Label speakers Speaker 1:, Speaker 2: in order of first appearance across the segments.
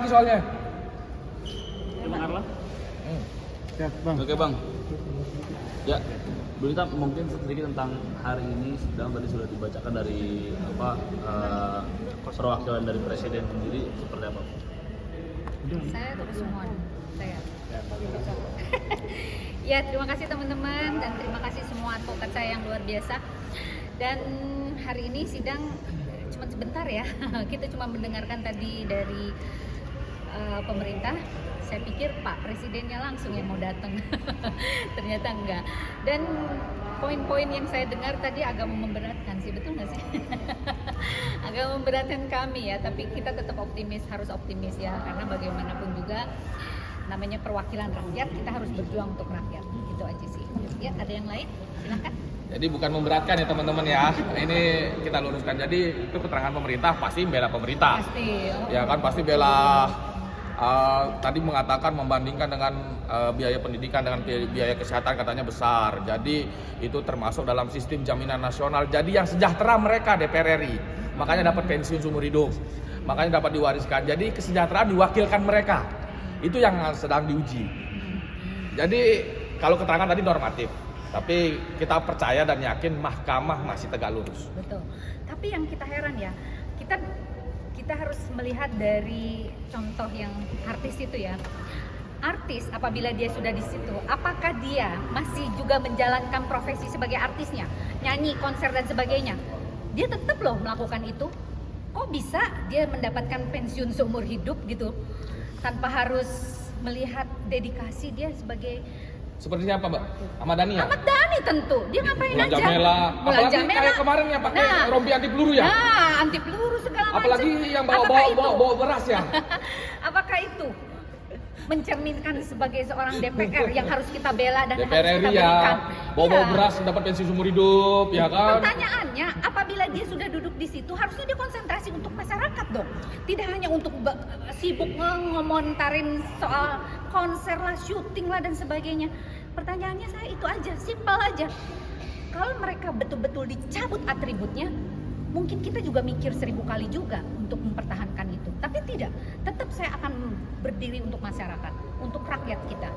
Speaker 1: lagi soalnya.
Speaker 2: Bang Arla.
Speaker 3: Ya, Bang.
Speaker 2: Oke Bang. Ya, berita mungkin sedikit tentang hari ini sedang tadi sudah dibacakan dari perwakilan dari presiden sendiri seperti apa?
Speaker 4: Saya terus semua saya. Ya, terima kasih teman-teman dan terima kasih semua advokat saya yang luar biasa. Dan hari ini sidang cuma sebentar ya. Kita cuma mendengarkan tadi dari pemerintah. Saya pikir Pak Presidennya langsung yang mau datang. Ternyata enggak. Dan poin-poin yang saya dengar tadi agak memberatkan sih, betul nggak sih? Agak memberatkan kami ya, tapi kita tetap optimis, harus optimis ya, karena bagaimanapun juga namanya perwakilan rakyat, kita harus berjuang untuk rakyat. Itu aja sih. Ya, ada yang lain? Silakan.
Speaker 1: Jadi bukan memberatkan ya teman-teman ya. Ini kita luruskan. Jadi itu keterangan pemerintah, pasti bela pemerintah.
Speaker 4: Pasti.
Speaker 1: Ya kan, pasti bela. Tadi mengatakan membandingkan dengan biaya pendidikan dengan biaya kesehatan katanya besar. Jadi itu termasuk dalam sistem jaminan nasional. Jadi yang sejahtera mereka DPR RI. Makanya dapat pensiun seumur hidup. Makanya dapat diwariskan. Jadi kesejahteraan diwakilkan mereka. Itu yang sedang diuji. Jadi kalau keterangan tadi normatif. Tapi kita percaya dan yakin mahkamah masih tegak lurus.
Speaker 4: Betul. Tapi yang kita heran ya, kita harus melihat dari contoh yang artis itu ya. Artis apabila dia sudah di situ, apakah dia masih juga menjalankan profesi sebagai artisnya, nyanyi, konser dan sebagainya? Dia tetap loh melakukan itu. Kok bisa dia mendapatkan pensiun seumur hidup gitu, tanpa harus melihat dedikasi dia sebagai
Speaker 1: Sepertinya apa Mbak? Ahmad Dhani ya?
Speaker 4: Ahmad Dhani tentu. Dia ngapain
Speaker 1: Belanja
Speaker 4: aja?
Speaker 1: Mela. Apalagi kayak kemarin yang pakai rompi anti peluru ya?
Speaker 4: Nah, anti peluru segala macam.
Speaker 1: Apalagi yang bawa beras ya?
Speaker 4: Apakah itu mencerminkan sebagai seorang DPR yang harus kita bela dan
Speaker 1: DPR
Speaker 4: harus kita
Speaker 1: RI ya,
Speaker 4: berikan?
Speaker 1: bawa beras dapat pensiun seumur hidup, ya kan?
Speaker 4: Pertanyaannya, apabila dia sudah duduk di situ, harusnya dia konsentrasi untuk masyarakat dong. Tidak hanya untuk sibuk ngomentarin soal konser lah, syuting lah dan sebagainya. Pertanyaannya saya itu aja, simpel aja. Kalau mereka betul-betul dicabut atributnya, mungkin kita juga mikir 1000 kali juga untuk mempertahankan itu. Tapi tidak, tetap saya akan berdiri untuk masyarakat, untuk rakyat kita.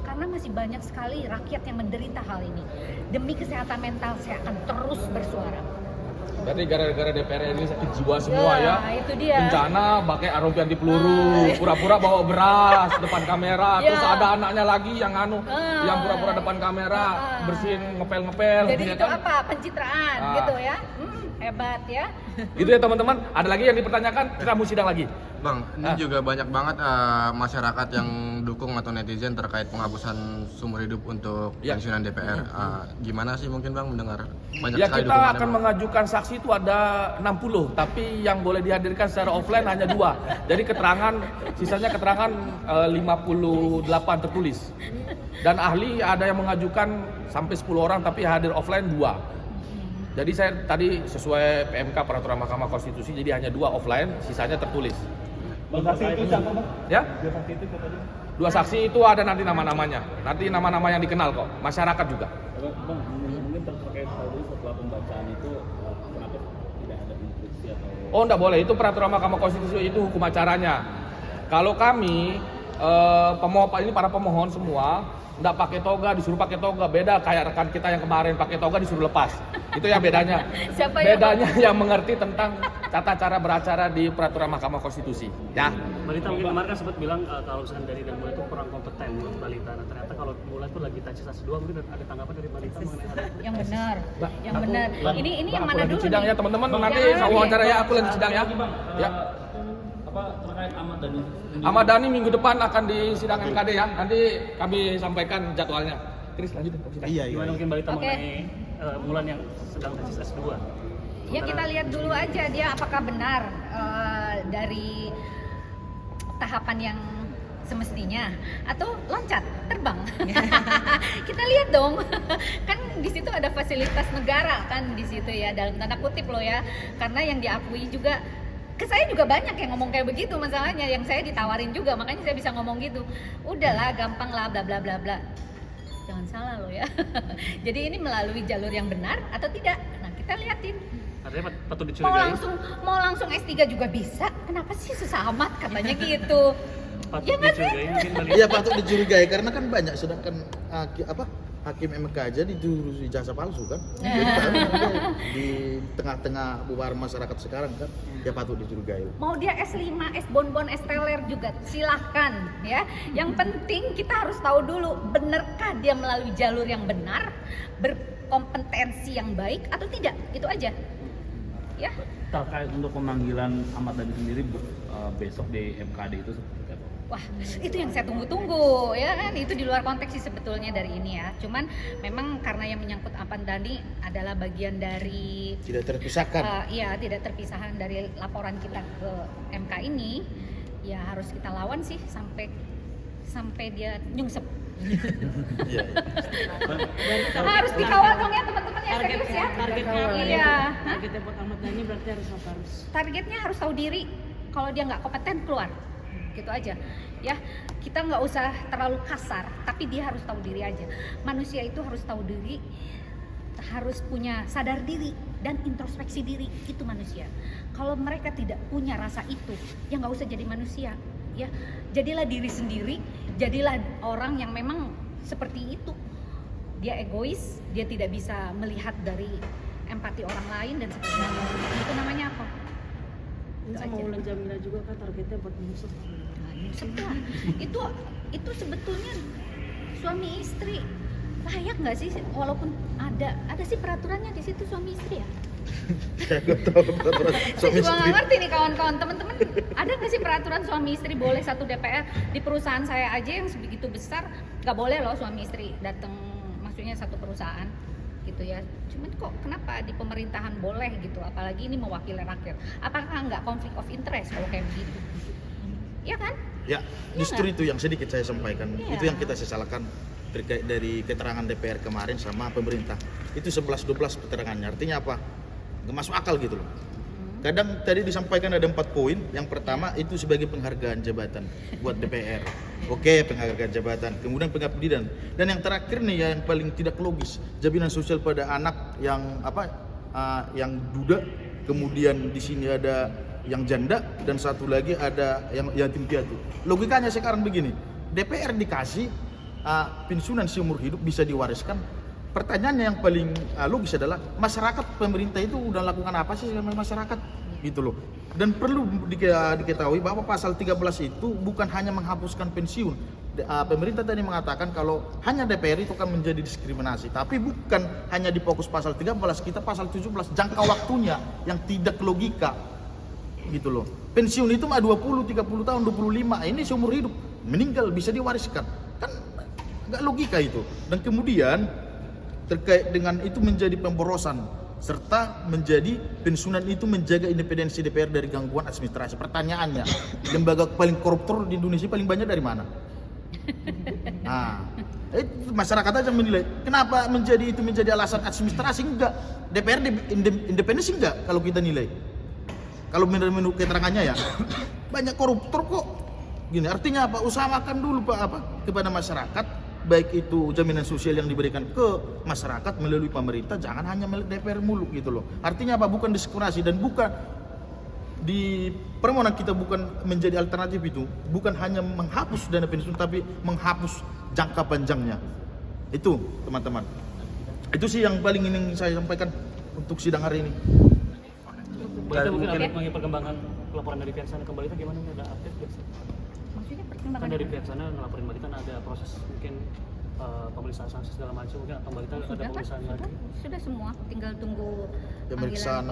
Speaker 4: Karena masih banyak sekali rakyat yang menderita hal ini. Demi kesehatan mental saya akan terus bersuara.
Speaker 1: Berarti gara-gara DPR ini sakit jiwa semua ya.
Speaker 4: Itu dia.
Speaker 1: Bencana pakai rompi anti peluru, pura-pura bawa beras depan kamera, terus ada anaknya lagi yang yang pura-pura depan kamera bersihin ngepel-ngepel.
Speaker 4: Jadi
Speaker 1: ya
Speaker 4: itu
Speaker 1: kan?
Speaker 4: apa? Pencitraan gitu ya. Hebat ya.
Speaker 1: Gitu ya teman-teman. Ada lagi yang dipertanyakan, kita mau sidang lagi.
Speaker 3: Bang, ini juga banyak banget masyarakat yang dukung atau netizen terkait penghapusan seumur hidup untuk pensiunan DPR. Gimana sih mungkin Bang mendengar banyak
Speaker 1: Ya
Speaker 3: sekali
Speaker 1: kita
Speaker 3: dukungan
Speaker 1: akan mengajukan saksi itu ada 60, tapi yang boleh dihadirkan secara offline hanya 2. Jadi sisanya keterangan 58 tertulis. Dan ahli ada yang mengajukan sampai 10 orang tapi hadir offline 2. Jadi saya tadi sesuai PMK Peraturan Mahkamah Konstitusi, jadi hanya 2 offline, sisanya tertulis.
Speaker 2: Saksi itu siapa Bang?
Speaker 1: Ya?
Speaker 2: 2 saksi itu siapa aja?
Speaker 1: 2 saksi itu ada nanti nama-namanya. Nanti nama-nama yang dikenal kok, masyarakat juga.
Speaker 2: Bang, mungkin terkait hal ini setelah pembacaan itu, kenapa tidak ada instruksi atau?
Speaker 1: Oh, enggak boleh, itu Peraturan Mahkamah Konstitusi, itu hukum acaranya. Kalau kami, para pemohon semua, enggak pakai toga, disuruh pakai toga. Beda kayak rekan kita yang kemarin pakai toga disuruh lepas. Itu yang bedanya. Bedanya yang mengerti tentang tata cara beracara di Peraturan Mahkamah Konstitusi. Ya.
Speaker 2: Balita mungkin kemarin kan sempat bilang kalau misalkan dari dan Mulai itu kurang kompeten buat Balita. Nah, ternyata kalau Mulai itu lagi tes S2, mungkin ada tanggapan dari Balita mengenai hal itu?
Speaker 4: Yang benar. Yang benar. Ini yang mana dulu?
Speaker 1: Sidang
Speaker 4: nih?
Speaker 1: ya teman-teman, nanti saya wawancara ya, aku lagi sidang ya. Ya.
Speaker 2: Terkait Ahmad Dhani?
Speaker 1: Ahmad Dhani minggu depan akan di sidang MKD ya. Nanti kami sampaikan jadwalnya. Chris lanjut.
Speaker 3: Iya.
Speaker 2: Gimana mungkin Balita mengenai Mulan yang sedang tes S2?
Speaker 4: Ya kita lihat dulu aja dia apakah benar dari tahapan yang semestinya atau loncat terbang. Kita lihat dong. Kan di situ ada fasilitas negara kan di situ ya, dalam tanda kutip loh ya. Karena yang diakui juga ke saya juga banyak yang ngomong kayak begitu, masalahnya yang saya ditawarin juga, makanya saya bisa ngomong gitu. Udahlah, gampang lah, bla bla bla bla. Jangan salah loh ya. Jadi ini melalui jalur yang benar atau tidak? Nah, kita lihatin.
Speaker 2: Artinya patut
Speaker 4: Mau
Speaker 2: dicurigai.
Speaker 4: langsung S3 juga bisa. Kenapa sih susah amat katanya gitu.
Speaker 2: Patut
Speaker 4: Ya nggak sih?
Speaker 2: dicurigai mungkin Mbak Lita.
Speaker 5: Iya patut dicurigai karena kan banyak sedangkan hakim MK aja dituduh ijazah palsu kan. Jadi baru dia di tengah-tengah bubar masyarakat sekarang kan ya patut dicurigai.
Speaker 4: Mau dia S5, S bonbon, S teler juga silahkan ya. Yang penting kita harus tahu dulu benarkah dia melalui jalur yang benar, berkompetensi yang baik atau tidak. Itu aja. Ya.
Speaker 6: Terkait untuk pemanggilan Ahmad Dhani sendiri besok di MKD itu seperti apa?
Speaker 4: Wah, itu yang saya tunggu-tunggu ya kan, itu di luar konteks sih sebetulnya dari ini ya. Cuman memang karena yang menyangkut Ahmad Dhani adalah bagian dari
Speaker 5: Tidak terpisahkan.
Speaker 4: iya, tidak terpisahkan dari laporan kita ke MK ini, ya harus kita lawan sih sampai dia nyungsep.
Speaker 5: Iya.
Speaker 4: Harus dikawal dong ya teman-teman ya, serius ya.
Speaker 7: Targetnya
Speaker 4: Iya. Hah?
Speaker 7: targetnya buat Ahmad Dhani berarti harus apa?
Speaker 4: Targetnya harus tahu diri. Kalau dia nggak kompeten keluar, gitu aja. Ya, kita nggak usah terlalu kasar, tapi dia harus tahu diri aja. Manusia itu harus tahu diri, harus punya sadar diri dan introspeksi diri. Itu manusia. Kalau mereka tidak punya rasa itu, ya nggak usah jadi manusia. Ya, jadilah diri sendiri. Jadilah orang yang memang seperti itu. Dia egois, dia tidak bisa melihat dari empati orang lain dan sebagainya. Itu namanya apa? Itu
Speaker 7: Sama
Speaker 4: aja.
Speaker 7: Wulan Jamila juga kan targetnya buat Yusuf.
Speaker 4: Nah, Yusuf lah. Itu sebetulnya suami istri layak nggak sih? Walaupun ada sih peraturannya di situ suami istri ya.
Speaker 5: Saya nggak tahu peraturan
Speaker 4: Saya
Speaker 5: suami
Speaker 4: juga nggak
Speaker 5: istri.
Speaker 4: ngerti nih kawan-kawan, teman-teman, ada nggak sih peraturan suami istri boleh satu DPR? Di perusahaan saya aja yang sebegitu besar nggak boleh loh suami istri datang, maksudnya satu perusahaan gitu ya. Cuman kok kenapa di pemerintahan boleh gitu? Apalagi ini mewakili rakyat. Apakah nggak konflik of interest kalau kayak begitu? Ya kan?
Speaker 5: Ya, justru itu yang sedikit saya sampaikan.
Speaker 4: Iya.
Speaker 5: Itu yang kita sesalkan terkait dari keterangan DPR kemarin sama pemerintah. Itu 11-12 keterangannya. Artinya apa? Nggak masuk akal gitu loh. Kadang tadi disampaikan ada 4 poin. Yang pertama itu sebagai penghargaan jabatan buat DPR. Oke, penghargaan jabatan. Kemudian pengabdian. Dan yang terakhir nih yang paling tidak logis, jaminan sosial pada anak yang yang duda. Kemudian di sini ada yang janda dan satu lagi ada yang yatim piatu. Logikanya sekarang begini, DPR dikasih pensiunan seumur hidup bisa diwariskan. Pertanyaannya yang paling logis adalah masyarakat, pemerintah itu udah lakukan apa sih sama masyarakat gitu loh. Dan perlu diketahui bahwa pasal 13 itu bukan hanya menghapuskan pensiun. Pemerintah tadi mengatakan kalau hanya DPR itu akan menjadi diskriminasi, tapi bukan hanya difokus pasal 13, kita pasal 17 jangka waktunya yang tidak logika gitu loh. Pensiun itu mah 20, 30 tahun, 25, ini seumur hidup, meninggal bisa diwariskan. Kan nggak logika itu. Dan kemudian terkait dengan itu menjadi pemborosan serta menjadi pensiunan itu menjaga independensi DPR dari gangguan administrasi. Pertanyaannya, lembaga paling koruptor di Indonesia paling banyak dari mana? Nah, masyarakat aja menilai. Kenapa itu menjadi alasan administrasi? Enggak. DPR independensi enggak kalau kita nilai. Kalau menurut keterangannya ya, banyak koruptor kok. Gini, artinya apa? Usahakan dulu kepada masyarakat, baik itu jaminan sosial yang diberikan ke masyarakat melalui pemerintah, jangan hanya milik DPR mulu gitu loh. Artinya apa? Bukan diskriminasi dan bukan di permohonan kita bukan menjadi alternatif itu, bukan hanya menghapus dana pensiun tapi menghapus jangka panjangnya. Itu teman-teman. Itu sih yang paling ingin saya sampaikan untuk sidang hari ini.
Speaker 2: Berarti mungkin ada perkembangan laporan dari pihak sana kembali itu gimana? Ada update nggak sih?
Speaker 4: Maksudnya
Speaker 2: Kan
Speaker 4: pertimbangan
Speaker 2: dari pihak sana ngelaporin Mbak Lita ada proses mungkin pemeriksaan sanksi segala macam, mungkin atau Mbak Lita ada pemeriksaan lagi.
Speaker 4: Sudah semua, tinggal tunggu pemeriksaan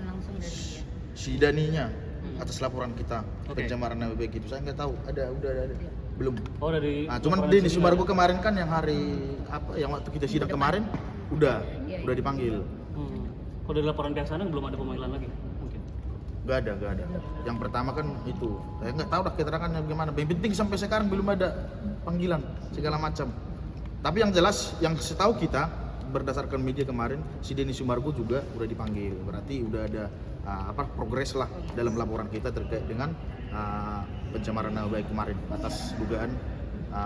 Speaker 4: langsung dari dia.
Speaker 5: Si Daninya atas laporan kita pencemaran nama baik itu saya nggak tahu udah belum.
Speaker 2: Oh, dari
Speaker 5: Cuman
Speaker 2: laporan
Speaker 5: Denny
Speaker 2: sendiri
Speaker 5: Sumargo kemarin kan yang hari yang waktu kita sidang kemarin udah dipanggil.
Speaker 2: Kalau dari laporan pihak sana belum ada pemanggilan lagi mungkin.
Speaker 5: Gak ada. Yang pertama kan itu, saya nggak tahu dah keterangannya bagaimana. Yang penting sampai sekarang belum ada panggilan segala macam. Tapi yang jelas, yang setahu kita berdasarkan media kemarin, si Denny Sumargo juga udah dipanggil. Berarti udah ada progres lah dalam laporan kita terkait dengan pencemaran nama baik kemarin atas dugaan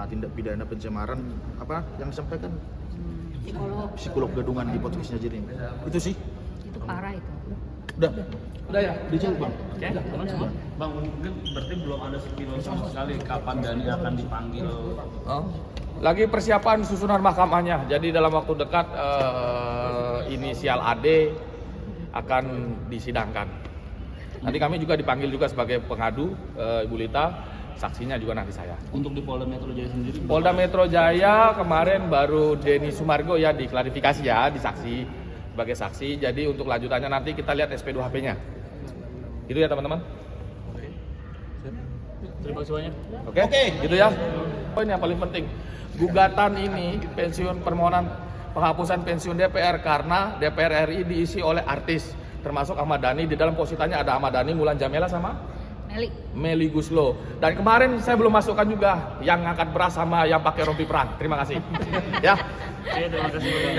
Speaker 5: tindak pidana pencemaran yang disampaikan psikolog gadungan di podcastnya jadi itu sih.
Speaker 4: Itu parah itu.
Speaker 1: Udah ya.
Speaker 6: Dijawab bang. Oke. Bang mungkin berarti belum ada sepilo sama sekali kapan Dhani akan dipanggil.
Speaker 1: Oh. Lagi persiapan susunan mahkamahnya. Jadi dalam waktu dekat inisial AD akan disidangkan. Nanti kami juga dipanggil juga sebagai pengadu, Ibu Lita, saksinya juga nanti saya.
Speaker 6: Untuk di Polda Metro Jaya sendiri?
Speaker 1: Polda Metro Jaya kemarin baru Denny Sumargo ya diklarifikasi ya, disaksi sebagai saksi. Jadi untuk lanjutannya nanti kita lihat SP2HP-nya. Itu ya teman-teman.
Speaker 2: Terima kasih banyak.
Speaker 1: Oke. Gitu ya. Poin yang paling penting, gugatan ini permohonan penghapusan pensiun DPR karena DPR RI diisi oleh artis, termasuk Ahmad Dhani. Di dalam posisinya ada Ahmad Dhani, Mulan Jamela sama Meli Guslo. Dan kemarin saya belum masukkan juga yang ngangkat beras sama yang pakai rompi perang. Terima kasih. Ya.
Speaker 2: Terima kasih banyak.